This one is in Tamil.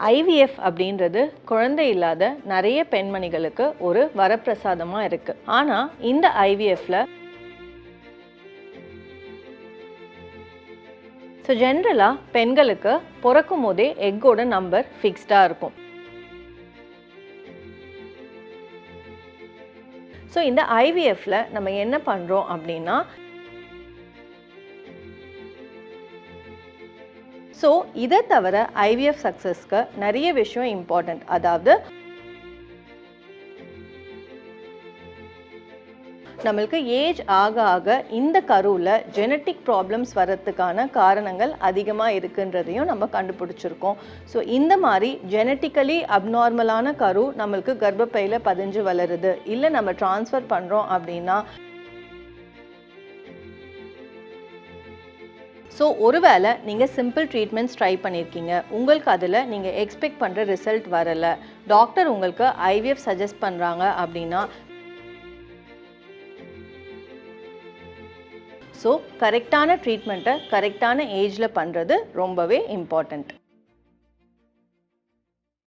IVF அப்படின்றது குழந்தை இல்லாத நிறைய பெண்மணிகளுக்கு ஒரு வரப்பிரசாதமா இருக்கு. ஆனா இந்த IVFல ஜென்ரலா பெண்களுக்கு பிறக்கும் போதே எக்கோட நம்பர் ஃபிக்ஸ்டா இருக்கும். இந்த IVFல நம்ம என்ன பண்றோம் அப்படின்னா, இதை தவிர IVF சக்சஸ்க்கு நிறைய விஷயம் இம்பார்ட்டன்ட். அதாவது நம்மளுக்கு ஏஜ் ஆக ஆக இந்த கருவில் ஜெனட்டிக் ப்ராப்ளம்ஸ் வரத்துக்கான காரணங்கள் அதிகமாக இருக்குன்றதையும் நம்ம கண்டுபிடிச்சிருக்கோம். இந்த மாதிரி ஜெனட்டிக்கலி அப்நார்மலான கரு நம்மளுக்கு கர்ப்பப்பையில் பதிஞ்சு வளருது, இல்லை நம்ம டிரான்ஸ்ஃபர் பண்ணுறோம் அப்படின்னா, ஒருவேளை நீங்கள் சிம்பிள் ட்ரீட்மெண்ட்ஸ் ட்ரை பண்ணியிருக்கீங்க, உங்களுக்கு அதில் நீங்கள் எக்ஸ்பெக்ட் பண்ணுற ரிசல்ட் வரலை, டாக்டர் உங்களுக்கு IVF சஜஸ்ட் பண்ணுறாங்க அப்படின்னா, கரெக்டான ட்ரீட்மெண்ட்டை கரெக்டான ஏஜில் பண்ணுறது ரொம்பவே இம்பார்ட்டண்ட்.